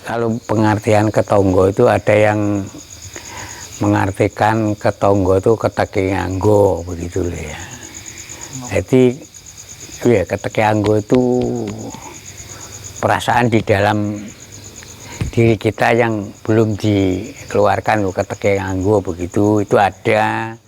kalau pengertian ketonggo itu ada yang mengartikan ketonggo itu keteke nganggo begitu ya. Jadi ya keteke nganggo itu perasaan di dalam diri kita yang belum dikeluarkan keteke nganggo begitu itu ada.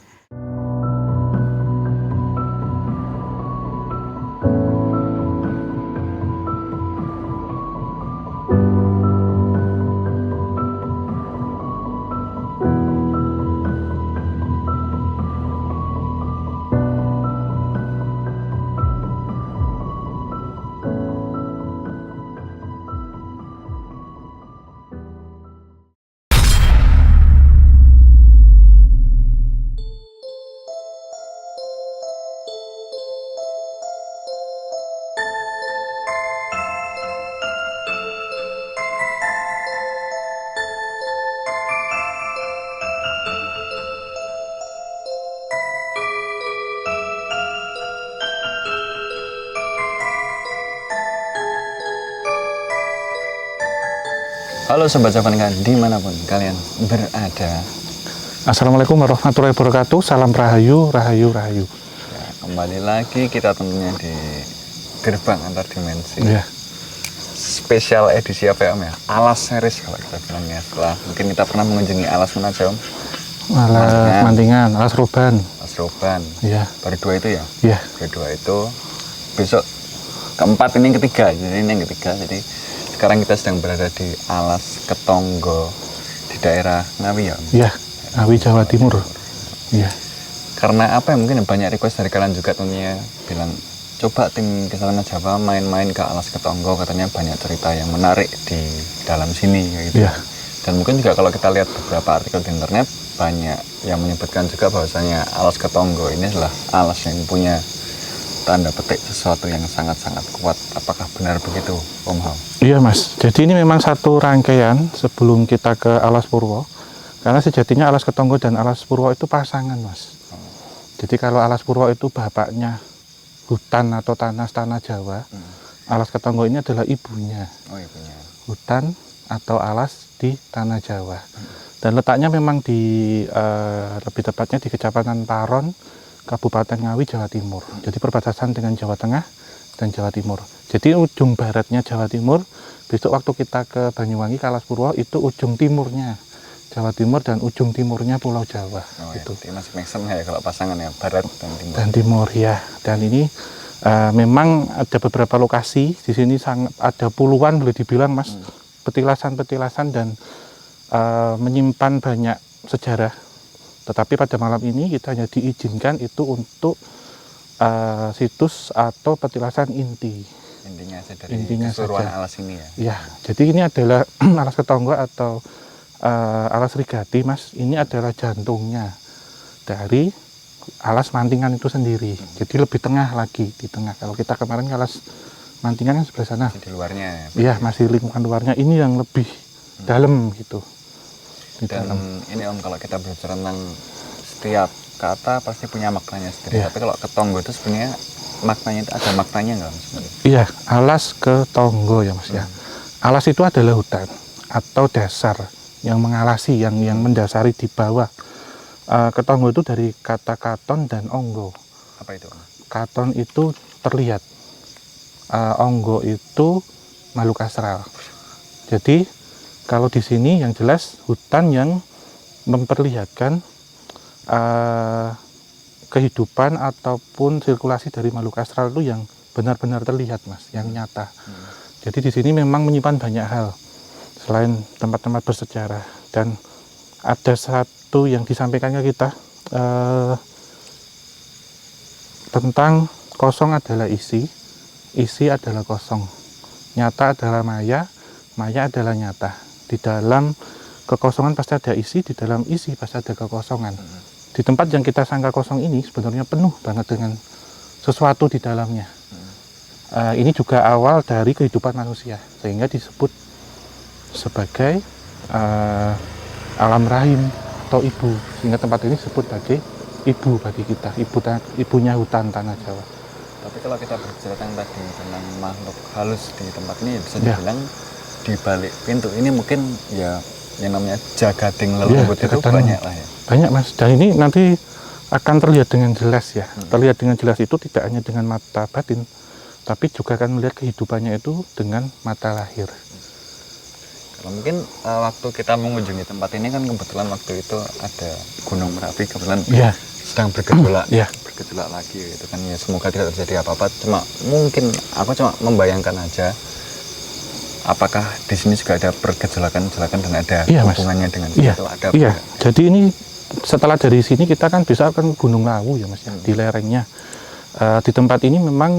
Halo Sobat Javangan, dimanapun kalian berada. Assalamualaikum warahmatullahi wabarakatuh. Salam rahayu, rahayu, rahayu. Ya, kembali lagi kita tentunya di gerbang antar dimensi. Ya. Spesial edisi apa ya? Alas series kalau kita bilangnya. Setelah mungkin kita pernah mengunjungi alas mana aja Om? Alas Mantingan, alas Roban. Alas Roban. Iya. Baru dua itu ya? Iya. Baru dua itu. Besok keempat ini yang ketiga. Jadi ini yang ketiga. Jadi sekarang kita sedang berada di Alas Ketonggo di daerah Ngawi ya? Iya, Ngawi Jawa Timur. Iya. Karena apa ya, mungkin banyak request dari kalian juga tentunya bilang coba tim Kisah Jawa main-main ke Alas Ketonggo, katanya banyak cerita yang menarik di dalam sini gitu. Iya. Dan mungkin juga kalau kita lihat beberapa artikel di internet banyak yang menyebutkan juga bahwasanya Alas Ketonggo ini adalah alas yang punya tanda petik sesuatu yang sangat-sangat kuat. Apakah benar begitu, Om Hao? Iya Mas, jadi ini memang satu rangkaian sebelum kita ke Alas Purwo. Karena sejatinya Alas Ketonggo dan Alas Purwo itu pasangan Mas. Jadi kalau Alas Purwo itu bapaknya hutan atau tanah Jawa, Alas Ketonggo ini adalah ibunya. Oh, ibunya. Hutan atau alas di tanah Jawa. Dan letaknya memang di lebih tepatnya di Kecamatan Paron, Kabupaten Ngawi, Jawa Timur. Jadi perbatasan dengan Jawa Tengah dan Jawa Timur. Jadi ujung baratnya Jawa Timur, besok waktu kita ke Banyuwangi, ke Alas Purwo, itu ujung timurnya Jawa Timur dan ujung timurnya Pulau Jawa. Oh, gitu. Ya, masih make sense ya kalau pasangan ya, barat dan timur. Dan timur ya. Dan ini memang ada beberapa lokasi di sini, sangat ada puluhan boleh dibilang Mas, petilasan-petilasan dan menyimpan banyak sejarah. Tetapi pada malam ini kita hanya diizinkan itu untuk situs atau petilasan inti. Intinya saja dari Intinya keseluruhan saja. alas ini ya. Ya, jadi ini adalah Alas Ketonggo atau Alas Rigati, Mas. Ini adalah jantungnya dari Alas Mantingan itu sendiri. Jadi lebih tengah lagi, di tengah. Kalau kita kemarin Alas Mantingan kan sebelah sana. Masih di luarnya ya. Iya, masih lingkungan luarnya. Ini yang lebih dalam gitu. Di Dan dalam. ini Om, kalau kita berbicara tentang setiap kata pasti punya maknanya sendiri. Iya. Tapi kalau ketonggo itu sebenarnya maknanya itu ada maknanya nggak Om sebenarnya? Iya, Alas Ketonggo ya Mas ya. Alas itu adalah hutan atau dasar yang mengalasi, yang mendasari di bawah. Ketonggo itu dari kata katon dan onggo. Apa itu Om? Katon itu terlihat, onggo itu makhluk astral. Jadi kalau di sini yang jelas hutan yang memperlihatkan kehidupan ataupun sirkulasi dari makhluk astral itu yang benar-benar terlihat Mas, yang nyata. Jadi di sini memang menyimpan banyak hal selain tempat-tempat bersejarah, dan ada satu yang disampaikan ke kita tentang kosong adalah isi, isi adalah kosong, nyata adalah maya, maya adalah nyata. Di dalam kekosongan pasti ada isi, di dalam isi pasti ada kekosongan. Di tempat yang kita sangka kosong ini sebenarnya penuh banget dengan sesuatu di dalamnya. Ini juga awal dari kehidupan manusia, sehingga disebut sebagai alam rahim atau ibu. Sehingga tempat ini disebut sebagai ibu bagi kita, ibunya hutan tanah Jawa. Tapi kalau kita berbicara tentang makhluk halus di tempat ini bisa Ya. dibilang di balik pintu ini mungkin ya yang namanya jagading leluhur itu jagatan banyak lah ya. Banyak Mas, dan ini nanti akan terlihat dengan jelas ya. Terlihat dengan jelas itu tidak hanya dengan mata batin, tapi juga akan melihat kehidupannya itu dengan mata lahir. Kalau mungkin waktu kita mengunjungi tempat ini kan kebetulan waktu itu ada Gunung Merapi kebetulan sedang bergejolak, bergejolak lagi gitu kan ya, semoga tidak terjadi apa-apa. Cuma mungkin aku cuma membayangkan aja apakah di sini juga ada pergejolakan-gejolakan dan ada hubungannya dengan itu ada. Iya. Jadi ini setelah dari sini kita kan bisa akan Gunung Lawu ya Mas ya, di lerengnya. Di tempat ini memang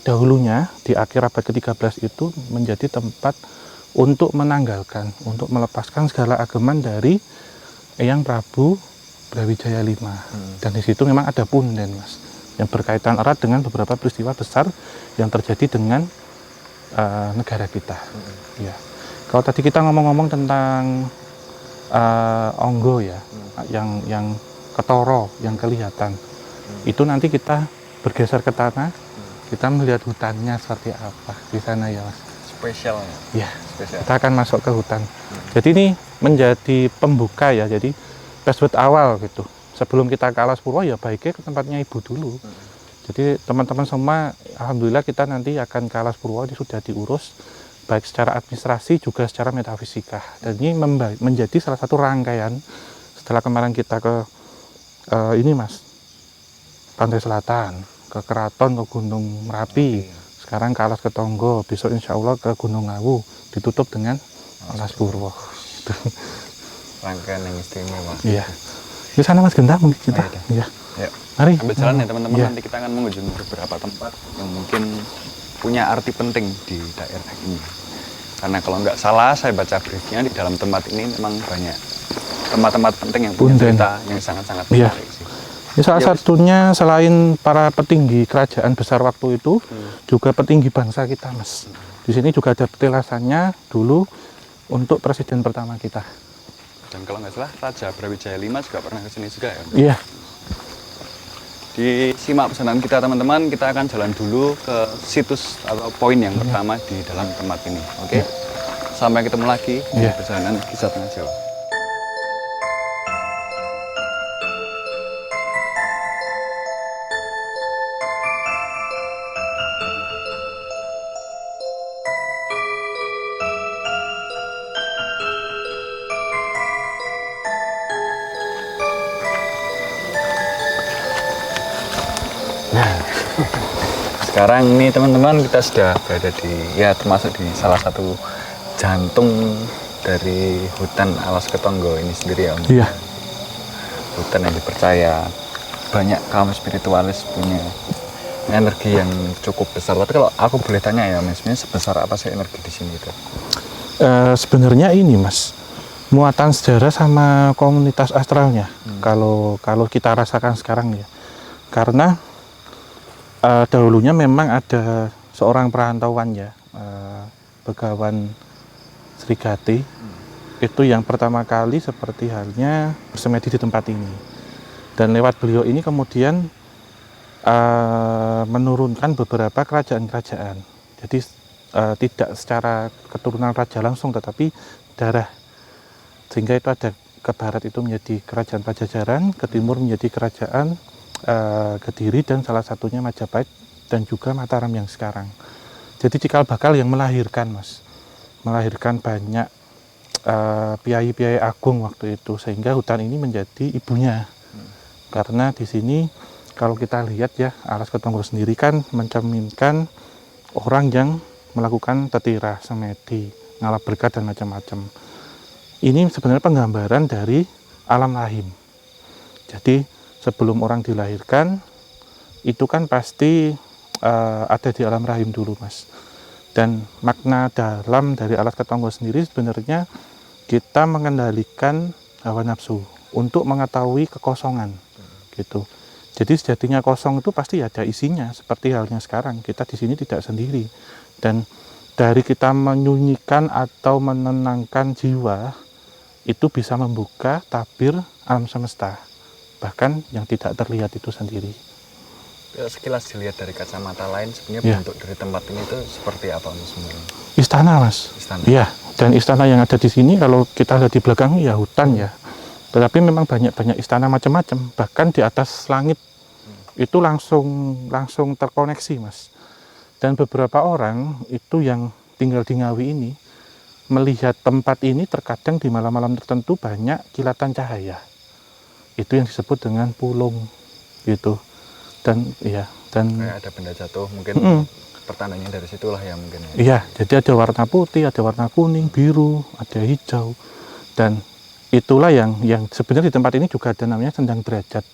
dahulunya di akhir abad ke-13 itu menjadi tempat untuk menanggalkan, untuk melepaskan segala ageman dari Eyang Prabu Brawijaya V. Dan di situ memang ada punden Mas, yang berkaitan erat dengan beberapa peristiwa besar yang terjadi dengan negara kita. Ya. Kalau tadi kita ngomong-ngomong tentang onggo ya, yang ketoro, yang kelihatan, itu nanti kita bergeser ke tanah, kita melihat hutannya seperti apa di sana ya Mas. Spesial ya. Kita akan masuk ke hutan. Jadi ini menjadi pembuka ya, jadi password awal gitu. Sebelum kita ke Alas Purwo ya baiknya ke tempatnya Ibu dulu. Jadi teman-teman semua, alhamdulillah kita nanti akan ke Alas Purwo, ini sudah diurus baik secara administrasi juga secara metafisika. Dan ini menjadi salah satu rangkaian setelah kemarin kita ke ini Mas, Pantai Selatan, ke Keraton, ke Gunung Merapi, sekarang ke Alas Ketonggo, besok insya Allah ke Gunung Lawu, ditutup dengan Alas Purwo. Rangkaian yang istimewa. Iya. Di sana Mas Genta mungkin kita. Iya. Yuk. Mari. Sambil jalan ya teman-teman, nanti kita akan mengunjungi beberapa tempat yang mungkin punya arti penting di daerah ini. Karena kalau nggak salah saya baca briefnya di dalam tempat ini memang banyak tempat-tempat penting yang punya cerita yang sangat-sangat menarik sih. Ini salah satunya selain para petinggi kerajaan besar waktu itu, juga petinggi bangsa kita Mas. Di sini juga ada petilasannya dulu untuk presiden pertama kita. Dan kalau nggak salah Raja Brawijaya V juga pernah ke sini juga ya. Iya. Disimak pesanan kita teman-teman, kita akan jalan dulu ke situs atau poin yang pertama di dalam tempat ini. Oke? Sampai ketemu lagi di perjalanan Kisah Tengah Jawa. Sekarang ini teman-teman kita sudah berada di termasuk di salah satu jantung dari hutan Alas Ketonggo ini sendiri ya Om. Iya. Hutan yang dipercaya banyak kaum spiritualis punya energi yang cukup besar. Tapi kalau aku boleh tanya ya Mas, sebesar apa sih energi di sini itu? Sebenarnya ini Mas, muatan sejarah sama komunitas astralnya. Kalau kita rasakan sekarang ya, karena dahulunya memang ada seorang perantauan ya, Begawan Srigati, itu yang pertama kali seperti halnya bersemedi di tempat ini. Dan lewat beliau ini kemudian menurunkan beberapa kerajaan-kerajaan. Jadi tidak secara keturunan raja langsung, tetapi darah. Sehingga itu ada ke barat itu menjadi kerajaan Pajajaran, ke timur menjadi kerajaan Kediri, dan salah satunya Majapahit dan juga Mataram yang sekarang. Jadi cikal bakal yang melahirkan Mas, melahirkan banyak piai-piai agung waktu itu, sehingga hutan ini menjadi ibunya. Karena di sini kalau kita lihat ya, Alas Ketonggo sendiri kan mencerminkan orang yang melakukan tetira, semedi, ngalap berkat dan macam-macam. Ini sebenarnya penggambaran dari alam rahim. Jadi sebelum orang dilahirkan, itu kan pasti ada di alam rahim dulu Mas. Dan makna dalam dari Alas Ketonggo sendiri sebenarnya kita mengendalikan hawa nafsu untuk mengetahui kekosongan gitu. Jadi sejatinya kosong itu pasti ada isinya, seperti halnya sekarang kita di sini tidak sendiri. Dan dari kita menyunyikan atau menenangkan jiwa, itu bisa membuka tabir alam semesta, bahkan yang tidak terlihat itu sendiri. Sekilas dilihat dari kacamata lain, sebenarnya Ya. bentuk dari tempat ini tuh seperti apa Mas sebenarnya? Istana, Mas. Istana. Iya, dan istana yang ada di sini kalau kita lihat di belakang ya hutan ya. Tetapi memang banyak istana macam-macam. Bahkan di atas langit itu langsung terkoneksi, Mas. Dan beberapa orang itu yang tinggal di Ngawi ini melihat tempat ini terkadang di malam-malam tertentu banyak kilatan cahaya. Itu yang disebut dengan pulung gitu. Dan Kayak ada benda jatuh mungkin pertandanya dari situlah ya mungkin ya. iya, jadi ada warna putih, ada warna kuning, biru, ada hijau. Dan itulah yang sebenarnya di tempat ini juga ada namanya sendang derajat.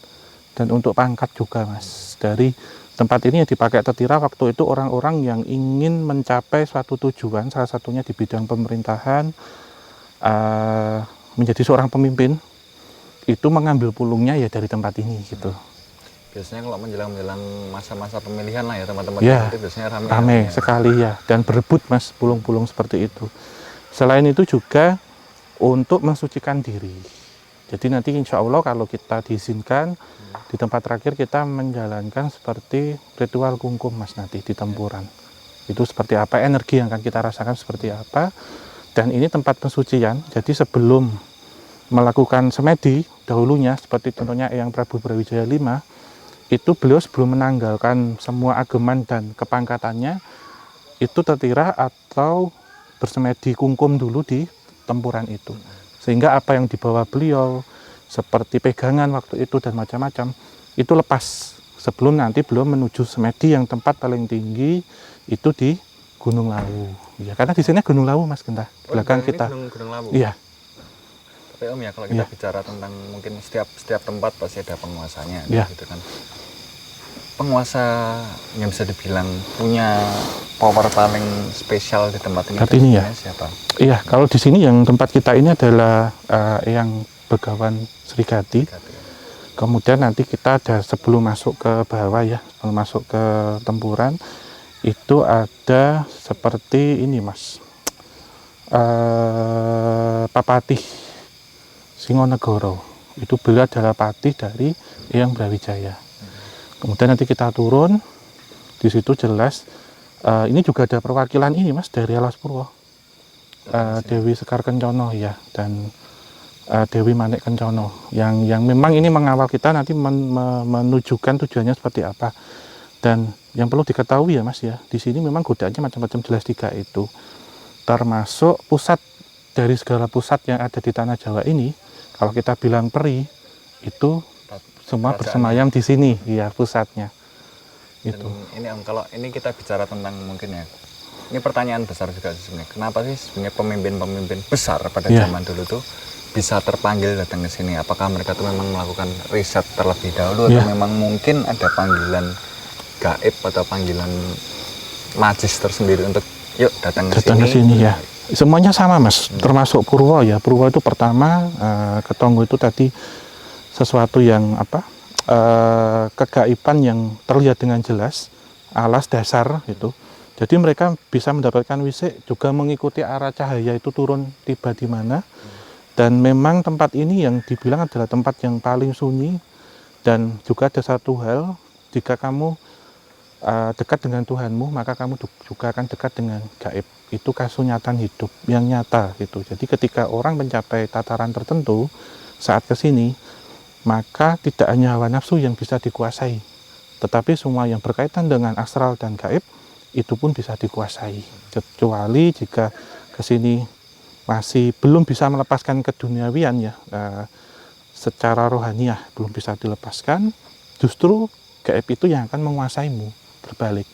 Dan untuk pangkat juga, Mas. Dari tempat ini yang dipakai Tetira waktu itu orang-orang yang ingin mencapai suatu tujuan, salah satunya di bidang pemerintahan, menjadi seorang pemimpin, itu mengambil pulungnya ya dari tempat ini gitu. Biasanya kalau menjelang masa-masa pemilihan lah ya teman-teman Ya, itu biasanya ramai. Ramai sekali ya, dan berebut, Mas, pulung-pulung seperti itu. Selain itu juga untuk mensucikan diri. Jadi nanti insya Allah kalau kita diizinkan di tempat terakhir kita menjalankan seperti ritual kungkum, Mas, nanti di tempuran. Itu seperti apa, energi yang akan kita rasakan seperti apa. Dan ini tempat pensucian, jadi sebelum melakukan semedi dahulunya seperti contohnya Eyang Prabu Brawijaya V, itu beliau sebelum menanggalkan semua ageman dan kepangkatannya itu Tetira atau bersemedi kungkum dulu di tempuran itu, sehingga apa yang dibawa beliau seperti pegangan waktu itu dan macam-macam itu lepas sebelum nanti beliau menuju semedi yang tempat paling tinggi itu di Gunung Lawu ya, karena di sini Gunung Lawu, Mas Genta, belakang kita. Gunung Lawu. Iya. Tapi Om ya kalau kita Iya. bicara tentang mungkin setiap tempat pasti ada penguasanya Iya. gitu kan. Penguasa yang bisa dibilang punya power paling spesial di tempat ini, Tempat ini ya? sebenarnya siapa? Iya, kalau di sini yang tempat kita ini adalah Eyang Begawan Srigati. Kemudian nanti kita ada sebelum masuk ke bawah ya, sebelum masuk ke tempuran itu ada seperti ini, Mas, Papatih Singonegoro. Itu beliau adalah patih dari Eyang Brawijaya. Kemudian nanti kita turun, di situ jelas ini juga ada perwakilan ini, Mas, dari Alas Purwo, Dewi Sekar Kencono ya, dan Dewi Manik Kencono yang memang ini mengawal kita nanti menunjukkan tujuannya seperti apa. Dan yang perlu diketahui ya, Mas ya, di sini memang godaannya macam-macam, jelas 3 itu, termasuk pusat dari segala pusat yang ada di tanah Jawa ini. Kalau kita bilang peri itu semua bersemayam di sini ya, pusatnya itu. Dan ini Om, kalau ini kita bicara tentang mungkin ya, ini pertanyaan besar juga sebenarnya. Kenapa sih sebenarnya pemimpin-pemimpin besar pada Iya. zaman dulu tuh bisa terpanggil datang ke sini? Apakah mereka tuh memang melakukan riset terlebih dahulu Iya. atau memang mungkin ada panggilan gaib atau panggilan magis tersendiri untuk yuk datang ke sini ya. Semuanya sama, Mas, termasuk Purwo ya. Purwo itu pertama, Ketonggo itu tadi sesuatu yang kegaiban yang terlihat dengan jelas, alas dasar itu. Jadi mereka bisa mendapatkan wisik juga mengikuti arah cahaya itu turun tiba di mana. Dan memang tempat ini yang dibilang adalah tempat yang paling sunyi. Dan juga ada satu hal, jika kamu dekat dengan Tuhanmu, maka kamu juga akan dekat dengan gaib. Itu kasunyatan hidup yang nyata gitu. Jadi ketika orang mencapai tataran tertentu saat kesini, maka tidak hanya hawa nafsu yang bisa dikuasai, tetapi semua yang berkaitan dengan astral dan gaib itu pun bisa dikuasai. Kecuali jika kesini masih belum bisa melepaskan keduniawian ya, secara rohaniah belum bisa dilepaskan, justru gaib itu yang akan menguasaimu, berbalik.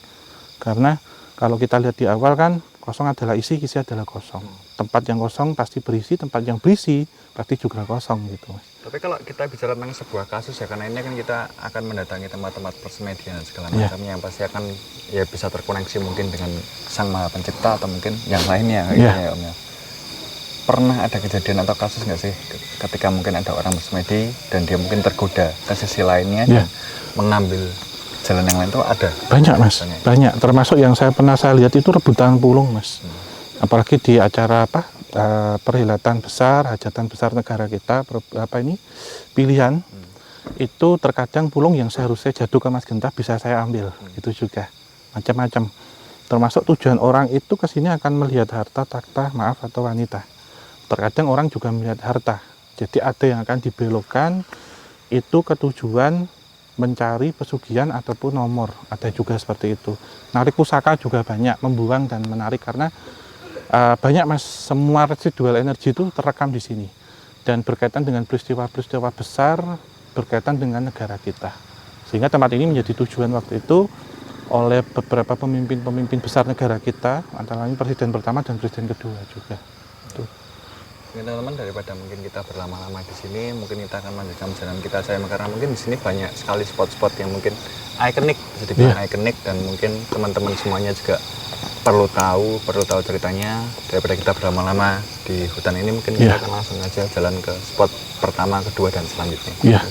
Karena kalau kita lihat di awal kan, kosong adalah isi adalah kosong. Tempat yang kosong pasti berisi, tempat yang berisi pasti juga kosong gitu, Mas. Tapi kalau kita bicara tentang sebuah kasus ya, karena ini kan kita akan mendatangi tempat-tempat persemedian dan segala Iya. macamnya yang pasti akan ya bisa terkoneksi mungkin dengan Sang Maha Pencipta atau mungkin yang lainnya Iya. gitu ya, Om ya. Pernah ada kejadian atau kasus nggak sih ketika mungkin ada orang bersemedi dan dia mungkin tergoda ke sisi lainnya Iya. dan mengambil jalan yang lain tuh ada? Banyak, Mas, banyak. Termasuk yang saya lihat itu rebutan pulung, Mas. Apalagi di acara perhelatan besar, hajatan besar negara kita, pilihan. itu terkadang pulung yang seharusnya jatuh ke Mas Genta bisa saya ambil, itu juga macam-macam. Termasuk tujuan orang itu ke sini akan melihat harta, takhta, maaf atau wanita. Terkadang orang juga melihat harta. Jadi ada yang akan dibelokkan itu ke tujuan mencari pesugihan ataupun nomor. Ada juga seperti itu. Narik pusaka juga banyak, membuang dan menarik karena banyak Mas, semua residual energi itu terekam di sini. Dan berkaitan dengan peristiwa-peristiwa besar, berkaitan dengan negara kita. Sehingga tempat ini menjadi tujuan waktu itu oleh beberapa pemimpin-pemimpin besar negara kita, antara lain presiden pertama dan presiden kedua juga. Itu. Teman-teman, daripada mungkin kita berlama-lama di sini, mungkin kita akan melanjutkan perjalanan kita karena mungkin di sini banyak sekali spot-spot yang mungkin ikonik, bisa dibilang ikonik, dan mungkin teman-teman semuanya juga perlu tahu ceritanya. Daripada kita berlama-lama di hutan ini, mungkin kita akan langsung aja jalan ke spot pertama, kedua, dan selanjutnya. Iya.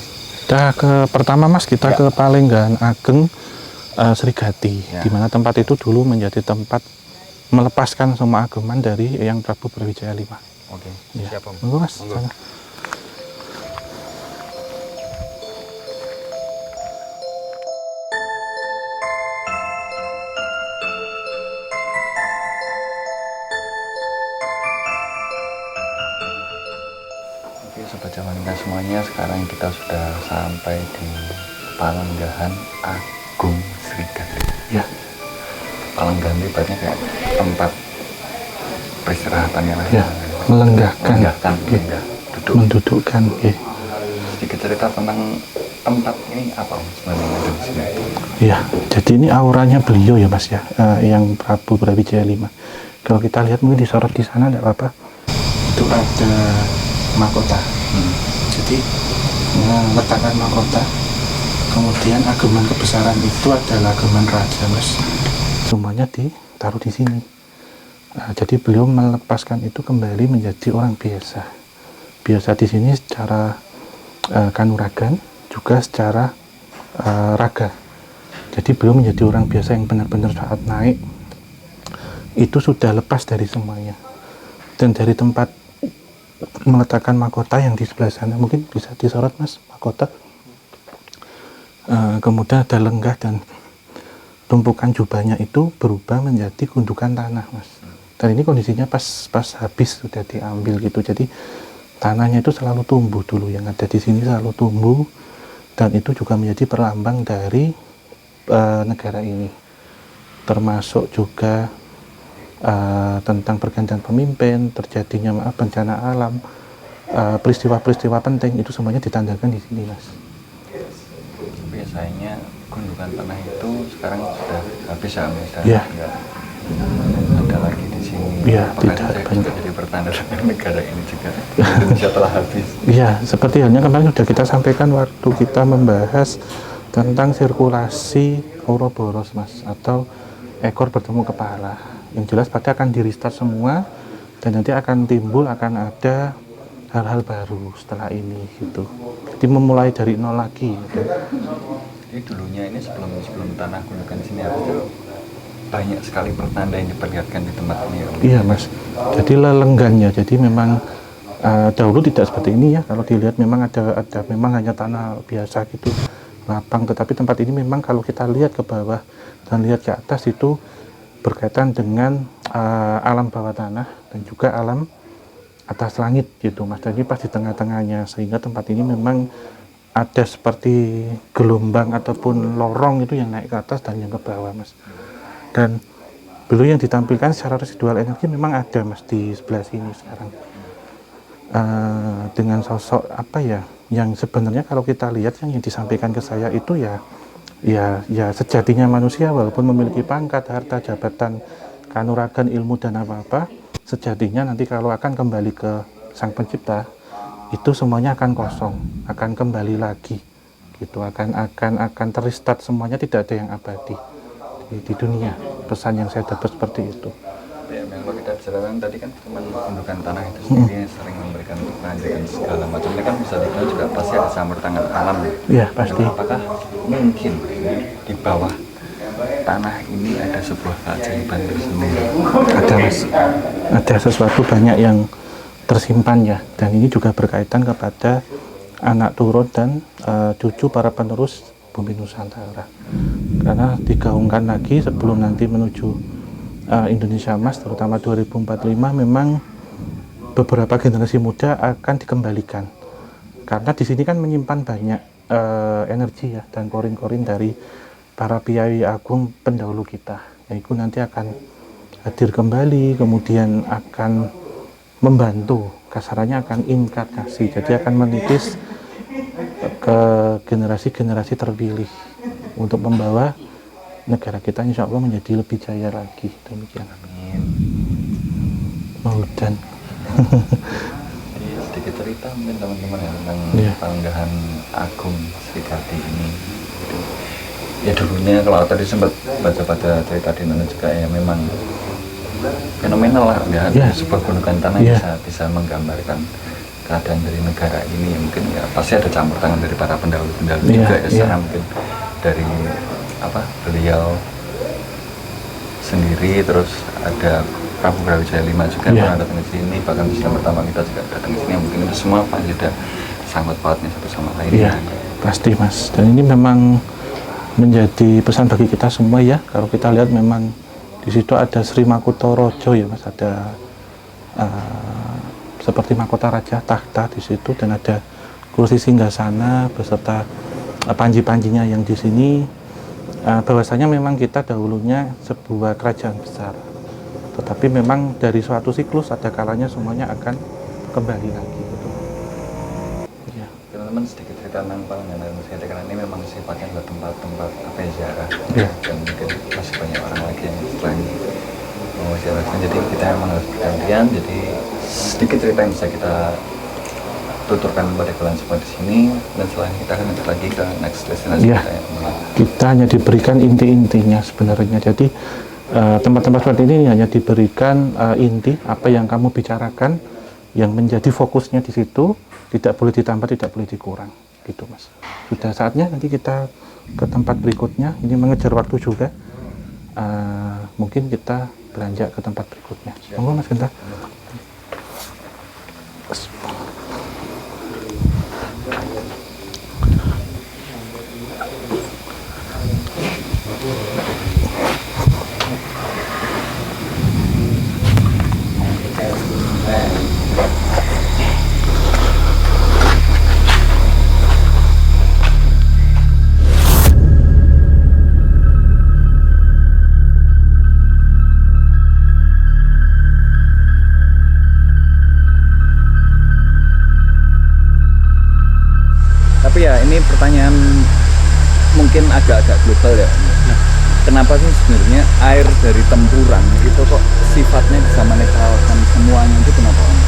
Kita ke pertama Mas, kita ke Palenggan Ageng Srigati, di mana tempat itu dulu menjadi tempat melepaskan semua ageman dari Eyang Prabu Brawijaya V. Oke, Ya. siap Om. Monggo Mas. Monggo. Sana. Oke Sobat Jawanika semuanya, sekarang kita sudah sampai di Palenggahan Agung Srigati. Ya. Palenggahan itu ibaratnya kayak tempat peristirahatannya lah. Ya. Melenggahkan, duduk. mendudukkan. Sedikit cerita tentang tempat ini apa Om sebenarnya yang ada di sini? Ya, jadi ini auranya beliau ya Mas ya, yang Prabu Brawijaya V. Kalau kita lihat mungkin disorot di sana tidak apa-apa. Itu ada mahkota. Jadi letakkan mahkota. Kemudian ageman kebesaran itu adalah ageman raja Mas. Semuanya ditaruh di sini. Jadi beliau melepaskan itu kembali menjadi orang biasa. Biasa di sini secara kanuragan, juga secara raga. Jadi beliau menjadi orang biasa yang benar-benar saat naik itu sudah lepas dari semuanya. Dan dari tempat meletakkan mahkota yang di sebelah sana, mungkin bisa disorot Mas, mahkota. Kemudian ada lenggah dan tumpukan jubahnya itu berubah menjadi gundukan tanah Mas. Dan ini kondisinya pas habis sudah diambil gitu. Jadi tanahnya itu selalu tumbuh dulu, yang ada di sini selalu tumbuh, dan itu juga menjadi perlambang dari negara ini. Termasuk juga tentang pergantian pemimpin, terjadinya bencana alam, peristiwa-peristiwa penting itu semuanya ditandakan di sini Mas. Biasanya gundukan tanah itu sekarang sudah habis ya Mas? Ya. Ada lagi di sini. Ya, apakah tidak saya banyak. juga jadi pertanda dengan negara ini juga Indonesia telah habis? Iya, seperti halnya kemarin sudah kita sampaikan waktu kita membahas tentang sirkulasi Ouroboros Mas, atau ekor bertemu kepala. Yang jelas pasti akan di-restart semua, dan nanti akan timbul, akan ada hal-hal baru setelah ini gitu. Jadi memulai dari nol lagi gitu. Jadi dulunya ini sebelum tanah gundukan sini harusnya banyak sekali pertanda yang diperlihatkan di tempat ini. Iya Mas, jadi lelenggannya, jadi memang dahulu tidak seperti ini ya. Kalau dilihat memang ada memang hanya tanah biasa gitu, lapang. Tetapi tempat ini memang kalau kita lihat ke bawah dan lihat ke atas itu berkaitan dengan alam bawah tanah dan juga alam atas langit gitu Mas. Jadi pas di tengah-tengahnya, sehingga tempat ini memang ada seperti gelombang ataupun lorong itu yang naik ke atas dan yang ke bawah Mas. Dan beliau yang ditampilkan secara residual energi memang ada Mas di sebelah sini sekarang. Dengan sosok apa ya, yang sebenarnya kalau kita lihat yang disampaikan ke saya itu ya sejatinya manusia, walaupun memiliki pangkat, harta, jabatan, kanuragan, ilmu dan apa-apa, sejatinya nanti kalau akan kembali ke Sang Pencipta itu semuanya akan kosong, akan kembali lagi gitu, akan terrestart semuanya, tidak ada yang abadi di dunia. Pesan yang saya dapat seperti itu. Ya, memang kita bicarakan tadi kan cuma gundukan tanah itu sendiri sering memberikan kelanjutan segala macam. Ini kan bisa dibilang juga pasti ada campur tangan alam. Ya pasti. Dan apakah mungkin di bawah tanah ini ada sebuah keajaiban tersendiri? Ada Mas, ada sesuatu banyak yang tersimpan ya, dan ini juga berkaitan kepada anak turun dan cucu para penerus bumi Nusantara. Karena digaungkan lagi sebelum nanti menuju Indonesia Emas, terutama 2045, memang beberapa generasi muda akan dikembalikan. Karena di sini kan menyimpan banyak energi ya dan korin-korin dari para piai agung pendahulu kita. Yaitu nanti akan hadir kembali, kemudian akan membantu, kasarannya akan inkarnasi, jadi akan menitis ke generasi-generasi terpilih untuk membawa negara kita insya Allah menjadi lebih jaya lagi. Demikian. Amin. Maudan. Jadi sedikit cerita mungkin teman-teman ya tentang Iya. Panembahan Agung Sri Karti ini. Gitu. Ya dulunya kalau tadi sempat baca-baca cerita di Nana juga ya memang fenomenal lah, nggak ada Iya. sebuah gunungan tanah Iya. bisa menggambarkan keadaan dari negara ini. Mungkin ya pasti ada campur tangan dari para pendahulu-pendahulu Iya, juga ya, secara iya. mungkin dari beliau sendiri, terus ada Prabu Brawijaya V juga Iya. pernah datang ke sini, bahkan presiden pertama kita juga datang ke sini. Mungkin itu semua pasti ada sangkut pautnya satu sama lain. Iya, pasti Mas. Dan ini memang menjadi pesan bagi kita semua ya. Kalau kita lihat memang di situ ada Sri Makutaraja ya Mas, ada seperti mahkota raja tahta di situ, dan ada kursi singgasana beserta panji-panjinya yang di sini. Bahwasanya memang kita dahulunya sebuah kerajaan besar, tetapi memang dari suatu siklus ada kalanya semuanya akan kembali lagi gitu. Ya. Teman-teman sedikit cerita tentang Pangandaran Mustika karena ini memang sifatnya adalah tempat-tempat ziarah. Iya. Dan mungkin masih banyak orang lagi yang setelah ini mau ziarahkan, jadi kita memang harus bergantian. Jadi sedikit cerita yang bisa kita tuturkan kepada kalian semua di sini, dan setelah ini kita akan lanjut lagi ke next destination Iya. kita ya, teman-teman. Kita hanya diberikan inti-intinya sebenarnya. Jadi tempat-tempat seperti ini hanya diberikan inti apa yang kamu bicarakan, yang menjadi fokusnya di situ, tidak boleh ditambah, tidak boleh dikurang, gitu Mas. Sudah saatnya nanti kita ke tempat berikutnya. Ini mengejar waktu juga. Mungkin kita beranjak ke tempat berikutnya. Monggo Mas Genta. Tapi ya ini pertanyaan mungkin agak-agak global ya. Kenapa sih sebenarnya air dari tempuran itu kok sifatnya bisa menetralkan semuanya, itu kenapa Om?